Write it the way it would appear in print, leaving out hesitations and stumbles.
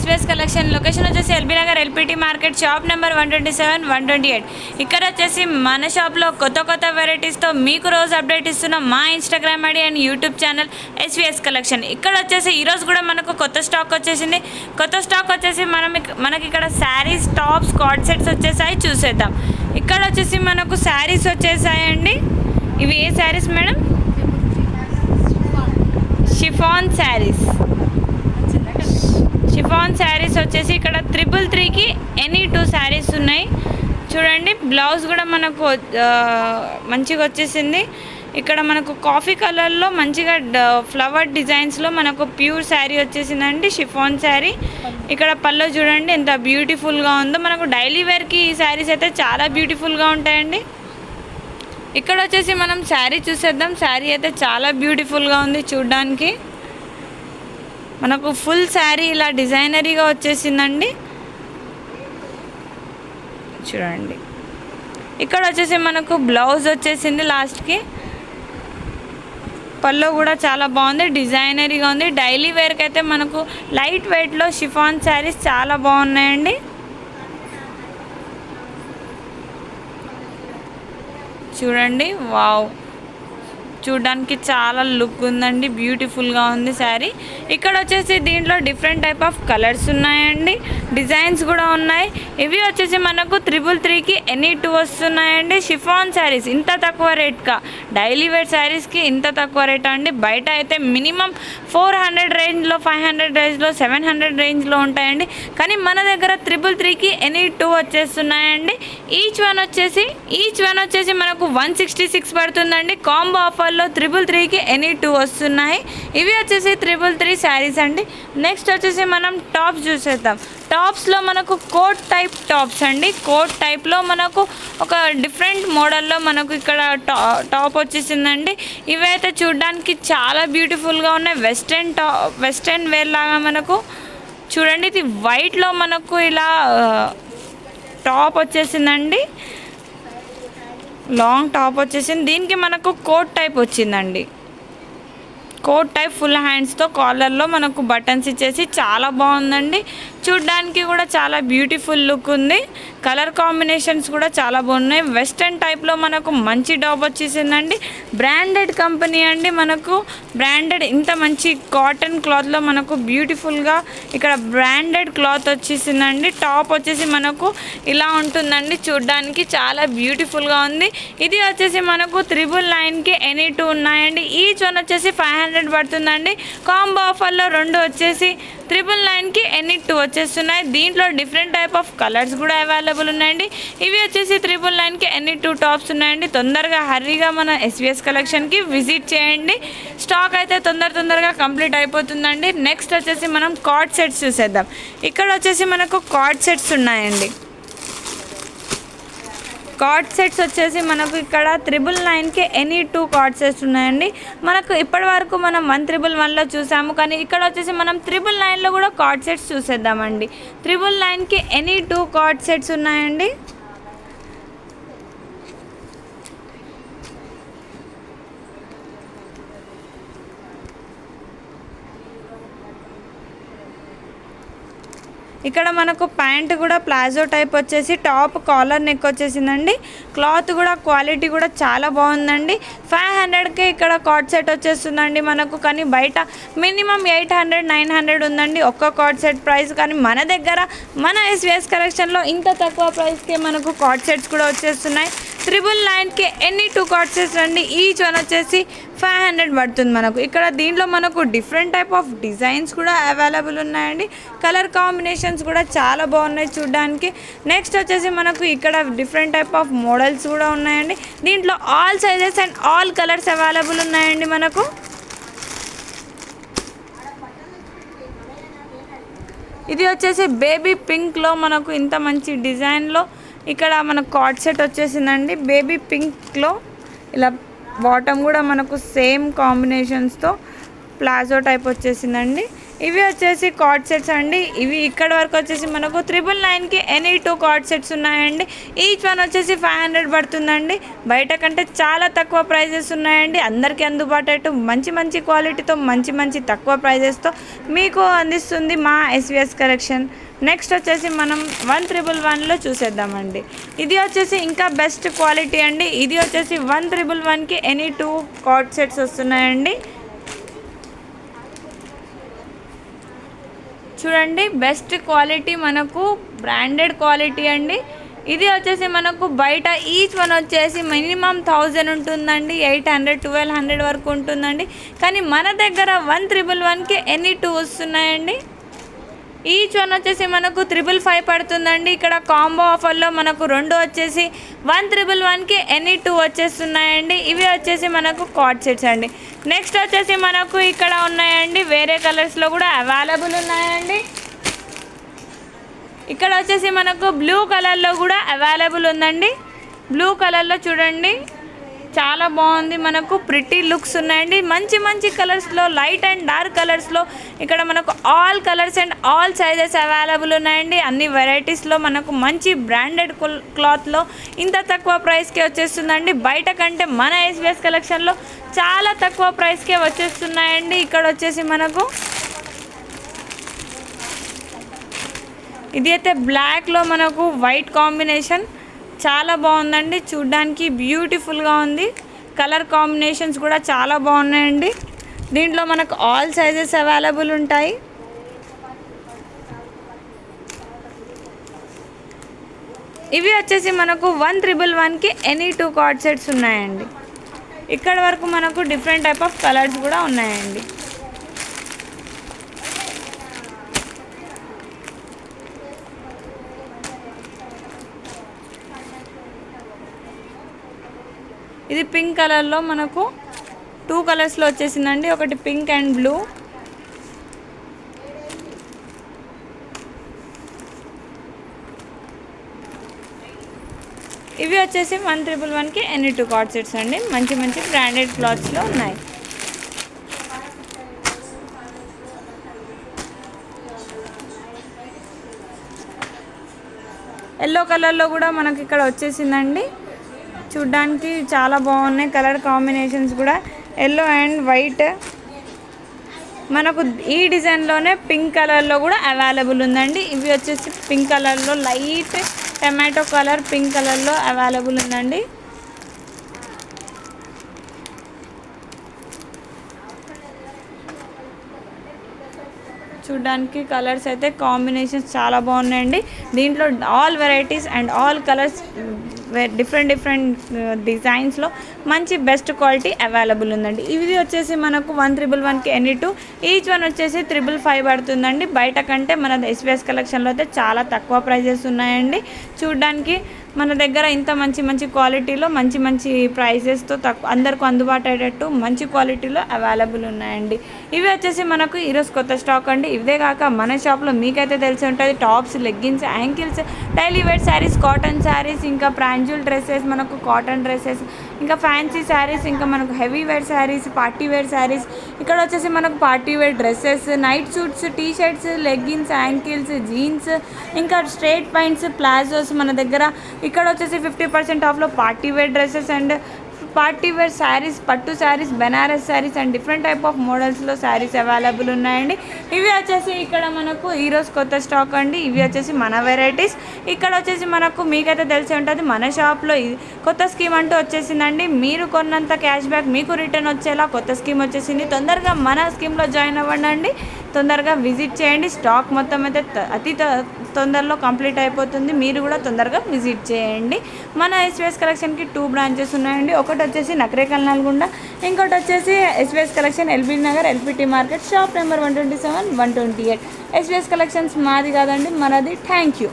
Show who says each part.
Speaker 1: SVS collection. Location వచ్చేసి LB Nagar LPT market, shop number 127, 128. ఇక్కడ వచ్చేసి మన షాప్లో కొత్త వెరైటీస్తో మీకు రోజు అప్డేట్ ఇస్తున్న మా Instagram ID and YouTube channel SVS collection. ఇక్కడ వచ్చేసి ఈరోజు కూడా మనకు కొత్త స్టాక్ వచ్చేసింది. కొత్త స్టాక్ వచ్చేసి మనకి ఇక్కడ శారీస్, టాప్స్, కార్డ్ సెట్స్ వచ్చేసాయి. చూసేద్దాం. ఇక్కడ వచ్చేసి మనకు శారీస్ వచ్చేసాయండి. ఇవి ఏ శారీస్ మేడం? షిఫాన్ శారీస్ వచ్చేసి ఇక్కడ 333కి ఎనీ 2 శారీస్ ఉన్నాయి. చూడండి, బ్లౌజ్ కూడా మనకు మంచిగా వచ్చేసింది. ఇక్కడ మనకు కాఫీ కలర్లో మంచిగా ఫ్లవర్ డిజైన్స్లో మనకు ప్యూర్ శారీ వచ్చేసిందండి, షిఫాన్ శారీ. ఇక్కడ పళ్ళు చూడండి ఎంత బ్యూటిఫుల్గా ఉందో. మనకు డైలీ వేర్కి ఈ శారీస్ అయితే చాలా బ్యూటిఫుల్గా ఉంటాయండి. ఇక్కడ వచ్చేసి మనం శారీ చూసేద్దాం. శారీ అయితే చాలా బ్యూటిఫుల్గా ఉంది చూడ్డానికి. మనకు ఫుల్ శారీ ఇలా డిజైనరీగా వచ్చేసిందండి. చూడండి, ఇక్కడ వచ్చేసి మనకు బ్లౌజ్ వచ్చేసింది లాస్ట్కి. పళ్ళు కూడా చాలా బాగుంది, డిజైనరీగా ఉంది. డైలీ వేర్కి అయితే మనకు లైట్ వెయిట్లో షిఫాన్ శారీస్ చాలా బాగున్నాయండి. చూడండి, వావ్, చూడడానికి చాలా లుక్ ఉందండి, బ్యూటిఫుల్గా ఉంది శారీ. ఇక్కడ వచ్చేసి దీంట్లో డిఫరెంట్ టైప్ ఆఫ్ కలర్స్ ఉన్నాయండి, డిజైన్స్ కూడా ఉన్నాయి. ఇవి వచ్చేసి మనకు 333కి ఎనీ 2 వస్తున్నాయండి. షిఫాన్ శారీస్ ఇంత తక్కువ రేట్గా, డైలీ వేర్ శారీస్కి ఇంత తక్కువ రేట్ అండి. బయట అయితే మినిమం 400 రేంజ్లో, 500 రేంజ్లో, 700 రేంజ్లో ఉంటాయండి. కానీ మన దగ్గర 333కి ఎనీ 2 వచ్చేస్తున్నాయండి. ఈచ్ వన్ వచ్చేసి మనకు 166 పడుతుందండి. కాంబో ఆఫర్ 333కి ఎనీ 2 వస్తున్నాయి. ఇవి వచ్చేసి 333 శారీస్ అండి. నెక్స్ట్ వచ్చేసి మనం టాప్స్ చూసేద్దాం. టాప్స్లో మనకు కోట్ టైప్ టాప్స్ అండి. కోట్ టైప్లో మనకు ఒక డిఫరెంట్ మోడల్లో మనకు ఇక్కడ టాప్ వచ్చేసిందండి. ఇవైతే చూడడానికి చాలా బ్యూటిఫుల్గా ఉన్నాయి. వెస్టర్న్ వేర్ లాగా మనకు చూడండి. ఇది వైట్లో మనకు ఇలా టాప్ వచ్చేసిందండి, లాంగ్ టాప్ వచ్చేసింది. దీనికి మనకు కోట్ టైప్ వచ్చిందండి. కోట్ టైప్ ఫుల్ హ్యాండ్స్తో కాలర్లో మనకు బటన్స్ ఇచ్చేసి చాలా బాగుందండి. చూడ్డానికి కూడా చాలా బ్యూటిఫుల్ లుక్ ఉంది. కలర్ కాంబినేషన్స్ కూడా చాలా బాగున్నాయి. వెస్టర్న్ టైప్లో మనకు మంచి టాప్ వచ్చేసిందండి. బ్రాండెడ్ కంపెనీ అండి. మనకు బ్రాండెడ్ ఇంత మంచి కాటన్ క్లాత్లో మనకు బ్యూటిఫుల్గా ఇక్కడ బ్రాండెడ్ క్లాత్ వచ్చేసిందండి. టాప్ వచ్చేసి మనకు ఇలా ఉంటుందండి. చూడ్డానికి చాలా బ్యూటిఫుల్గా ఉంది. ఇది వచ్చేసి మనకు 999కి ఎనీ 2 ఉన్నాయండి. ఈచ్ వన్ వచ్చేసి 500 పడుతుందండి. కాంబో ఆఫర్లో 2 వచ్చేసి 999కి ఎనీ 2 వచ్చేస్తున్నాయి. దీంట్లో డిఫరెంట్ టైప్ ఆఫ్ కలర్స్ కూడా అవైలబుల్ ఉన్నాయండి. ఇవి వచ్చేసి 999కి ఎనీ 2 టాప్స్ ఉన్నాయండి. తొందరగా హర్రీగా మన ఎస్వీఎస్ కలెక్షన్కి విజిట్ చేయండి. స్టాక్ అయితే తొందరగా కంప్లీట్ అయిపోతుందండి. నెక్స్ట్ వచ్చేసి మనం కార్డ్ సెట్స్ చూసేద్దాం. ఇక్కడ వచ్చేసి మనకు కార్డ్ సెట్స్ ఉన్నాయండి. కార్డ్ సెట్స్ వచ్చేసి మనకు ఇక్కడ 999కి ఎనీ 2 కార్డ్ సెట్స్ ఉన్నాయండి. మనకు ఇప్పటి వరకు మనం 111లో చూసాము, కానీ ఇక్కడ వచ్చేసి మనం 999లో కూడా కార్డ్ సెట్స్ చూసేద్దామండి. 999కి ఎనీ 2 కార్డ్ సెట్స్ ఉన్నాయండి. ఇక్కడ మనకు ప్యాంట్ కూడా ప్లాజో టైప్ వచ్చేసి టాప్ కాలర్ నెక్ వచ్చేసిందండి. క్లాత్ కూడా క్వాలిటీ కూడా చాలా బాగుందండి. 500కే ఇక్కడ కార్డ్ సెట్ వచ్చేస్తుందండి మనకు. కానీ బయట మినిమం 800, 900 ఉందండి ఒక్క కార్డ్ సెట్ ప్రైస్. కానీ మన దగ్గర మన ఎస్వీఎస్ కలెక్షన్లో ఇంత తక్కువ ప్రైస్కే మనకు కార్డ్ సెట్స్ కూడా వచ్చేస్తున్నాయి. 999కి ఎనీ 2 కార్డ్ సెట్స్ అండి. ఈచ్ వన్ వచ్చేసి 500 పడుతుంది మనకు. ఇక్కడ దీంట్లో మనకు డిఫరెంట్ టైప్ ఆఫ్ డిజైన్స్ కూడా అవైలబుల్ ఉన్నాయండి. కలర్ కాంబినేషన్స్ కూడా చాలా బాగున్నాయి చూడడానికి. నెక్స్ట్ వచ్చేసి మనకు ఇక్కడ డిఫరెంట్ టైప్ ఆఫ్ మోడల్స్ కూడా ఉన్నాయండి. దీంట్లో all sizes and all colours available ఉన్నాయండి మనకు. ఇది వచ్చేసి బేబీ పింక్లో మనకు ఇంత మంచి డిజైన్లో ఇక్కడ మనకు కార్డ్ సెట్ వచ్చేసిందండి. బేబీ పింక్లో ఇలా బాటమ్ కూడా మనకు సేమ్ కాంబినేషన్స్తో ప్లాజో టైప్ వచ్చేసిందండి. ఇవి వచ్చేసి కార్డ్ సెట్స్ అండి. ఇవి ఇక్కడ వరకు వచ్చేసి మనకు 999కి ఎనీ 2 కార్డ్ సెట్స్ ఉన్నాయండి. ఈచ్ వన్ వచ్చేసి 500 పడుతుందండి. బయట కంటే చాలా తక్కువ ప్రైజెస్ ఉన్నాయండి. అందరికీ అందుబాటు మంచి మంచి క్వాలిటీతో మంచి తక్కువ ప్రైజెస్తో మీకు అందిస్తుంది మా ఎస్విఎస్ కలెక్షన్. నెక్స్ట్ వచ్చేసి మనం 1111లో చూసేద్దామండి. ఇది వచ్చేసి ఇంకా బెస్ట్ క్వాలిటీ అండి. ఇది వచ్చేసి 1111కి ఎనీ 2 కార్డ్ సెట్స్ వస్తున్నాయండి. చూడండి, బెస్ట్ క్వాలిటీ, మనకు బ్రాండెడ్ క్వాలిటీ అండి. ఇది వచ్చేసి మనకు బయట ఈచ్ వన్ వచ్చేసి మినిమం 1000 ఉంటుందండి, 800 1200 వరకు ఉంటుందండి. కానీ మన దగ్గర 1111కి ఎనీ 2 వస్తున్నాయండి. ఈచ్ వన్ వచ్చేసి మనకు 555 పడుతుందండి. ఇక్కడ కాంబో ఆఫర్లో మనకు 2 వచ్చేసి 1111కి ఎనీ 2 వచ్చేస్తున్నాయండి. ఇవి వచ్చేసి మనకు కార్డ్ సెట్స్ అండి. నెక్స్ట్ వచ్చేసి మనకు ఇక్కడ ఉన్నాయండి, వేరే కలర్స్లో కూడా అవైలబుల్ ఉన్నాయండి. ఇక్కడ వచ్చేసి మనకు బ్లూ కలర్లో కూడా అవైలబుల్ ఉందండి. బ్లూ కలర్లో చూడండి, చాలా బాగుంది, మనకు ప్రిటీ లుక్స్ ఉన్నాయండి. మంచి కలర్స్లో, లైట్ అండ్ డార్క్ కలర్స్లో ఇక్కడ మనకు all colours and all sizes available ఉన్నాయండి. అన్ని వెరైటీస్లో మనకు మంచి బ్రాండెడ్ క్లాత్లో ఇంత తక్కువ ప్రైస్కే వచ్చేస్తుందండి. బయట కంటే మన ఎస్విఎస్ కలెక్షన్లో చాలా తక్కువ ప్రైస్కే వచ్చేస్తున్నాయండి. ఇక్కడ వచ్చేసి మనకు ఇది అయితే బ్లాక్లో మనకు వైట్ కాంబినేషన్ చాలా బాగుందండి. చూడ్డానికి బ్యూటిఫుల్గా ఉంది. కలర్ కాంబినేషన్స్ కూడా చాలా బాగున్నాయండి. దీంట్లో మనకు ఆల్ సైజెస్ అవైలబుల్ ఉంటాయి. ఇవి వచ్చేసి మనకు 1111కి ఎనీ 2 కార్డ్ సెట్స్ ఉన్నాయండి. ఇక్కడ వరకు మనకు డిఫరెంట్ టైప్ ఆఫ్ కలర్స్ కూడా ఉన్నాయండి. ఇది పింక్ కలర్లో మనకు 2 కలర్స్లో వచ్చేసిందండి. ఒకటి పింక్ అండ్ బ్లూ. ఇవి వచ్చేసి 1111కి ఎనీ 2 కార్డ్ సెట్స్ అండి. మంచి బ్రాండెడ్ క్లాత్స్లో ఉన్నాయి. ఎల్లో కలర్లో కూడా మనకి ఇక్కడ వచ్చేసిందండి. చూడ్డానికి చాలా బాగున్నాయి. కలర్ కాంబినేషన్స్ కూడా ఎల్లో అండ్ వైట్. మనకు ఈ డిజైన్లోనే పింక్ కలర్లో కూడా అవైలబుల్ ఉందండి. ఇవి వచ్చేసి పింక్ కలర్లో, లైట్ టమాటో కలర్ పింక్ కలర్లో అవైలబుల్ ఉందండి. చూడ్డానికి కలర్స్ అయితే కాంబినేషన్స్ చాలా బాగున్నాయండి. దీంట్లో all varieties and all colours different డిజైన్స్లో మంచి బెస్ట్ క్వాలిటీ అవైలబుల్ ఉందండి. ఇవి వచ్చేసి మనకు 1111కి ఎనీ 2, ఈచ్ వన్ వచ్చేసి 555 పడుతుందండి. బయట కంటే మన ఎస్విఎస్ కలెక్షన్లో అయితే చాలా తక్కువ ప్రైజెస్ ఉన్నాయండి. చూడ్డానికి మన దగ్గర ఇంత మంచి క్వాలిటీలో మంచి ప్రైజెస్తో అందరికీ అందుబాటు అయ్యేటట్టు మంచి క్వాలిటీలో అవైలబుల్ ఉన్నాయండి. ఇవి వచ్చేసి మనకు ఈరోజు కొత్త స్టాక్ అండి. ఇదే కాక మన షాప్లో మీకైతే తెలిసి ఉంటుంది, tops, leggings, ankles, daily wear saris, cotton saris, ఇంకా ప్రాంజుల్ డ్రెస్సెస్, మనకు కాటన్ డ్రెస్సెస్, ఇంకా ఫ్యాన్సీ శారీస్, ఇంకా మనకు heavy wear saris, party wear saris. ఇక్కడ వచ్చేసి మనకు party wear dresses, night suits, T shirts, leggings, ankles, jeans, ఇంకా స్ట్రైట్ ప్యాంట్స్, ప్లాజోస్ మన దగ్గర. ఇక్కడ వచ్చేసి 50% ఆఫ్లో party wear dresses and party wear saris, పట్టు saris, Banaras saris and different type of మోడల్స్లో శారీస్ అవైలబుల్ ఉన్నాయండి. ఇవి వచ్చేసి ఇక్కడ మనకు ఈరోజు కొత్త స్టాక్ అండి. ఇవి వచ్చేసి మన వెరైటీస్. ఇక్కడ వచ్చేసి మనకు మీకైతే తెలిసి ఉంటుంది, మన షాప్లో కొత్త స్కీమ్ అంటూ వచ్చేసిందండి. మీరు కొన్నంత క్యాష్ బ్యాక్ మీకు రిటర్న్ వచ్చేలా కొత్త స్కీమ్ వచ్చేసింది. తొందరగా మన స్కీమ్లో జాయిన్ అవ్వండి. తొందరగా విజిట్ చేయండి. స్టాక్ మొత్తం అయితే అతి తొందరలో కంప్లీట్ అయిపోతుంది. మీరు కూడా తొందరగా విజిట్ చేయండి. మన ఎస్విఎస్ కలెక్షన్కి 2 బ్రాంచెస్ ఉన్నాయండి. ఒకటి వచ్చేసి నకరేకల్ నల్గొండ, ఇంకోటి వచ్చేసి SVS collection LB Nagar, LPT market, shop number 127, 128. SVS collections మాది కాదండి, మనది. Thank you.